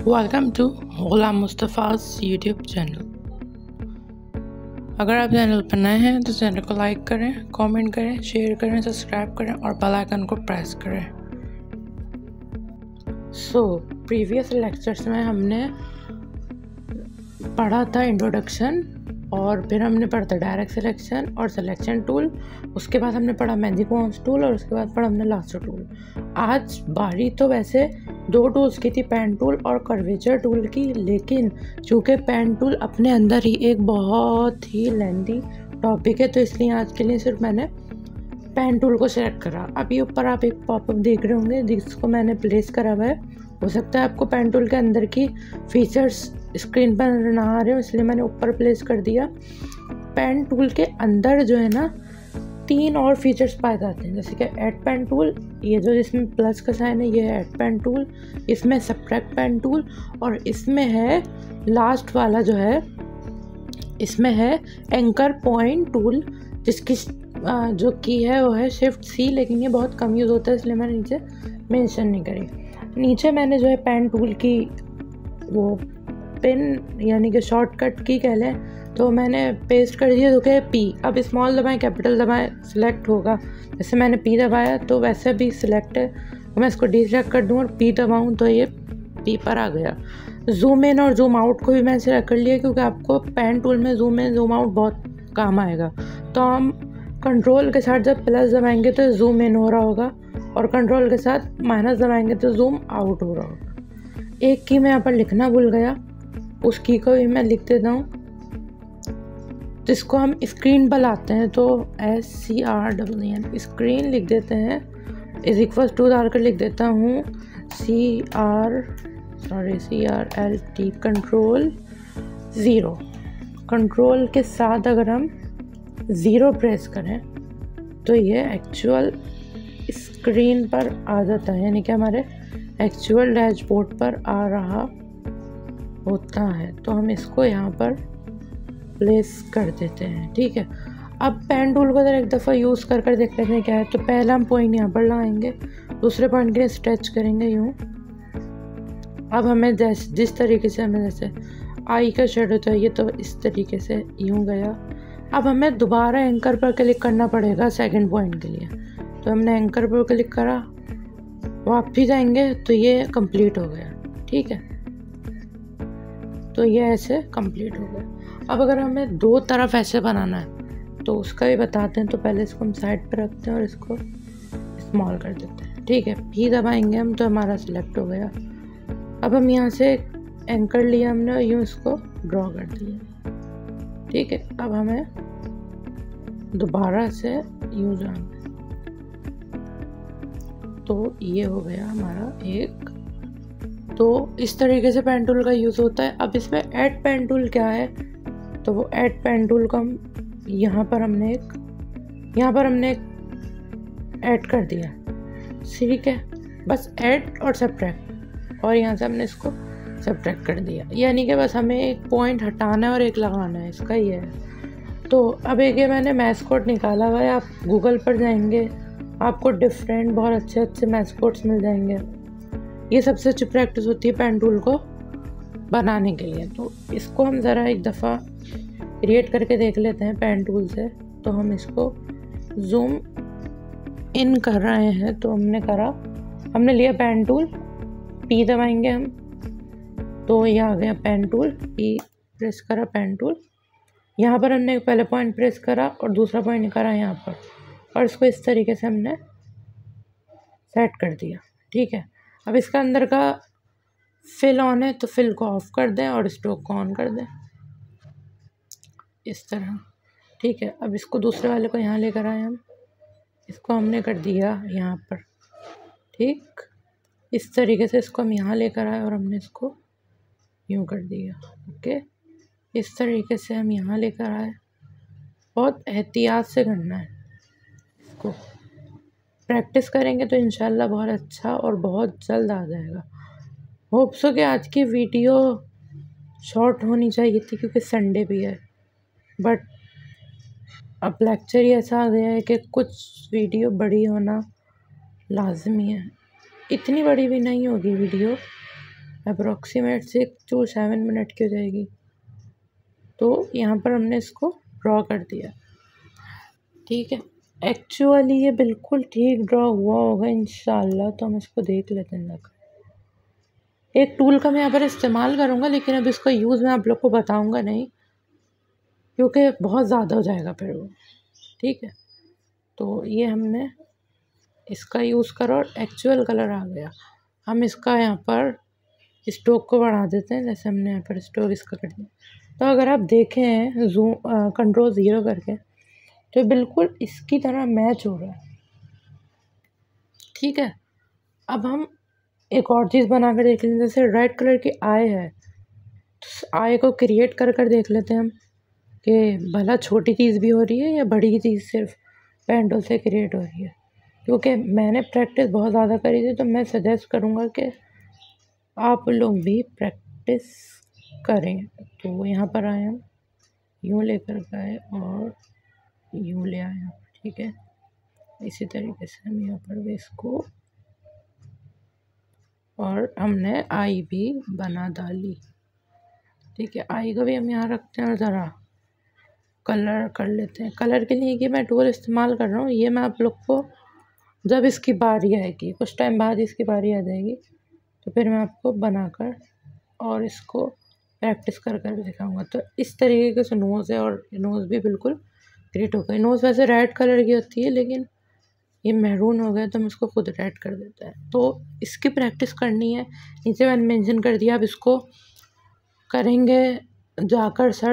Welcome to Ghulam Mustafa's YouTube channel. अगर आप channel पर नए हैं तो चैनल को लाइक करें, कमेंट करें, शेयर करें, सब्सक्राइब करें और बेल आइकन को प्रेस करें। प्रीवियस लेक्चर्स में हमने पढ़ा था इंट्रोडक्शन और फिर हमने पढ़ा था डायरेक्ट सिलेक्शन और सिलेक्शन टूल। उसके बाद हमने पढ़ा मेहंदी पॉन्स टूल और उसके बाद पढ़ा हमने लास्टर टूल। आज बारी तो वैसे दो टूल्स की थी, पेन टूल और कर्वेचर टूल की, लेकिन चूँकि पेन टूल अपने अंदर ही एक बहुत ही लेंथी टॉपिक है तो इसलिए आज के लिए सिर्फ मैंने पेन टूल को सिलेक्ट करा। अभी ऊपर आप एक पॉपअप देख रहे होंगे जिसको मैंने प्लेस करा हुआ है। हो सकता है आपको पेन टूल के अंदर की फीचर्स स्क्रीन पर नजर ना आ रहे हो, इसलिए मैंने ऊपर प्लेस कर दिया। पेन टूल के अंदर जो है ना 3 और फीचर्स पाए जाते हैं, जैसे कि ऐड पेन टूल, ये जो जिसमें प्लस का साइन है ये है ऐड पेन टूल, इसमें सब्ट्रैक्ट पेन टूल और इसमें है लास्ट वाला जो है इसमें है एंकर पॉइंट टूल, जिसकी जो की है वो है शिफ्ट सी, लेकिन ये बहुत कम यूज़ होता है इसलिए मैंने नीचे मेंशन नहीं करी। नीचे मैंने जो है पेन टूल की वो पिन यानी कि शॉर्टकट की कह लें तो मैंने पेस्ट कर दिया जो कि पी। अब स्मॉल दबाएं कैपिटल दबाएं सिलेक्ट होगा, जैसे मैंने पी दबाया तो वैसे भी सिलेक्ट है। तो मैं इसको डिसेलेक्ट कर दूँ और पी दबाऊँ तो ये पी पर आ गया। जूम इन और जूम आउट को भी मैंने सिलेक्ट कर लिया क्योंकि आपको पेन टूल में जूम इन जूम आउट बहुत काम आएगा। तो हम कंट्रोल के साथ जब प्लस दबाएंगे तो जूम इन हो रहा होगा और कंट्रोल के साथ माइनस दबाएंगे तो जूम आउट हो रहा होगा। एक की मैं यहाँ पर लिखना भूल गया, उस की को भी मैं लिख देता हूँ, जिसको हम स्क्रीन पर लाते हैं तो SCREEN स्क्रीन लिख देते हैं, इज इक्वल टू डालकर लिख देता हूँ CRLT कंट्रोल 0। कंट्रोल के साथ अगर हम 0 प्रेस करें तो ये एक्चुअल स्क्रीन पर आ जाता है, यानी कि हमारे एक्चुअल डैशबोर्ड पर आ रहा होता है। तो हम इसको यहाँ पर प्लेस कर देते हैं, ठीक है। अब पेन टूल को एक दफ़ा यूज़ कर देख लेते हैं क्या है। तो पहला हम पॉइंट यहाँ पर लगाएंगे, दूसरे पॉइंट के लिए स्ट्रेच करेंगे यूँ। अब हमें जिस तरीके से हमें जैसे आई का शेडो चाहिए तो इस तरीके से यूँ गया। अब हमें दोबारा एंकर पर क्लिक करना पड़ेगा सेकंड पॉइंट के लिए, तो हमने एंकर पर क्लिक करा, वापस जाएंगे तो ये कंप्लीट हो गया, ठीक है। तो ये ऐसे कंप्लीट हो गया। अब अगर हमें दो तरफ ऐसे बनाना है तो उसका भी बताते हैं। तो पहले इसको हम साइड पर रखते हैं और इसको स्मॉल कर देते हैं, ठीक है। पी दबाएंगे हम तो हमारा सिलेक्ट हो गया। अब हम यहाँ से एंकर लिया हमने और यूँ इसको ड्रॉ कर दिया, ठीक है। अब हमें दोबारा से यूँ जाना, तो ये हो गया हमारा एक। तो इस तरीके से पेन टूल का यूज़ होता है। अब इसमें ऐड पेन टूल क्या है, तो वो ऐड पेन टूल को हम यहाँ पर हमने एक ऐड कर दिया, ठीक है। बस ऐड और सब्ट्रैक्ट, और यहाँ से हमने इसको सब्ट्रैक्ट कर दिया, यानी कि बस हमें एक पॉइंट हटाना है और एक लगाना है, इसका ही है। तो अब एक ये मैंने मैस्कोट निकाला हुआ है, आप गूगल पर जाएंगे आपको डिफरेंट बहुत अच्छे अच्छे मैस्कोट्स मिल जाएंगे। ये सबसे अच्छी प्रैक्टिस होती है पेन टूल को बनाने के लिए। तो इसको हम ज़रा एक दफ़ा क्रिएट करके देख लेते हैं पेन टूल से। तो हम इसको जूम इन कर रहे हैं, तो हमने लिया पेन टूल, पी दबाएंगे हम तो ये आ गया पेन टूल, पी प्रेस करा पेन टूल, यहाँ पर हमने पहले पॉइंट प्रेस करा और दूसरा पॉइंट करा यहाँ पर, और इसको इस तरीके से हमने सेट कर दिया, ठीक है। अब इसका अंदर का फिल ऑन है तो फिल को ऑफ कर दें और स्ट्रोक को ऑन कर दें, इस तरह, ठीक है। अब इसको दूसरे वाले को यहाँ लेकर आए हम, इसको हमने कर दिया यहाँ पर, ठीक। इस तरीके से इसको हम यहाँ लेकर आए और हमने इसको यूँ कर दिया, ओके। इस तरीके से हम यहाँ लेकर आए, बहुत एहतियात से करना है इसको। प्रैक्टिस करेंगे तो इंशाल्लाह बहुत अच्छा और बहुत जल्द आ जाएगा। होप सो कि आज की वीडियो शॉर्ट होनी चाहिए थी क्योंकि संडे भी है, बट अब लेक्चर ही ऐसा आ गया है कि कुछ वीडियो बड़ी होना लाजमी है। इतनी बड़ी भी नहीं होगी वीडियो, अप्रोक्सीमेट 6 to 7 मिनट की हो जाएगी। तो यहाँ पर हमने इसको ड्रॉ कर दिया। ठीक है, एक्चुअली ये बिल्कुल ठीक ड्रॉ हुआ होगा इंशाल्लाह। तो हम इसको देख लेते हैं। एक टूल का मैं यहाँ पर इस्तेमाल करूँगा, लेकिन अब इसका यूज़ मैं आप लोग को बताऊँगा नहीं, क्योंकि बहुत ज़्यादा हो जाएगा फिर वो। ठीक है, तो ये हमने इसका यूज़ करा और एक्चुअल कलर आ गया। हम इसका यहाँ पर स्ट्रोक को बढ़ा देते हैं, जैसे हमने यहाँ पर स्ट्रोक इसका कर दिया। तो अगर आप देखें जूम कंट्रोल 0 करके, तो बिल्कुल इसकी तरह मैच हो रहा है। ठीक है, अब हम एक और चीज़ बना कर देख लेते हैं। जैसे रेड कलर की आई है, तो आई को क्रिएट कर देख लेते हैं हम कि भला छोटी चीज़ भी हो रही है या बड़ी चीज़ सिर्फ पेंटोल से क्रिएट हो रही है। क्योंकि मैंने प्रैक्टिस बहुत ज़्यादा करी थी, तो मैं सजेस्ट करूँगा कि आप लोग भी प्रैक्टिस करें। तो यहाँ पर आए हम, यूँ लेकर गए और यूँ ले आए हम। ठीक है, इसी तरीके से हम यहाँ पर भी इसको, और हमने आई भी बना डाली। ठीक है, आई को भी हम यहाँ रखते हैं और ज़रा कलर कर लेते हैं। कलर के लिए कि मैं टूल इस्तेमाल कर रहा हूँ, ये मैं आप लोग को जब इसकी बारी आएगी, कुछ टाइम बाद इसकी बारी आ जाएगी, तो फिर मैं आपको बनाकर और इसको प्रैक्टिस कर दिखाऊंगा। तो इस तरीके से नोज़ है, और नोज़ भी बिल्कुल क्रिएट हो गई। नोज़ वैसे रेड कलर की होती है, लेकिन ये मैरून हो गया तो हम इसको खुद रेड कर देते हैं। तो इसकी प्रैक्टिस करनी है, नीचे मैंने मेंशन कर दिया। अब इसको करेंगे जाकर सर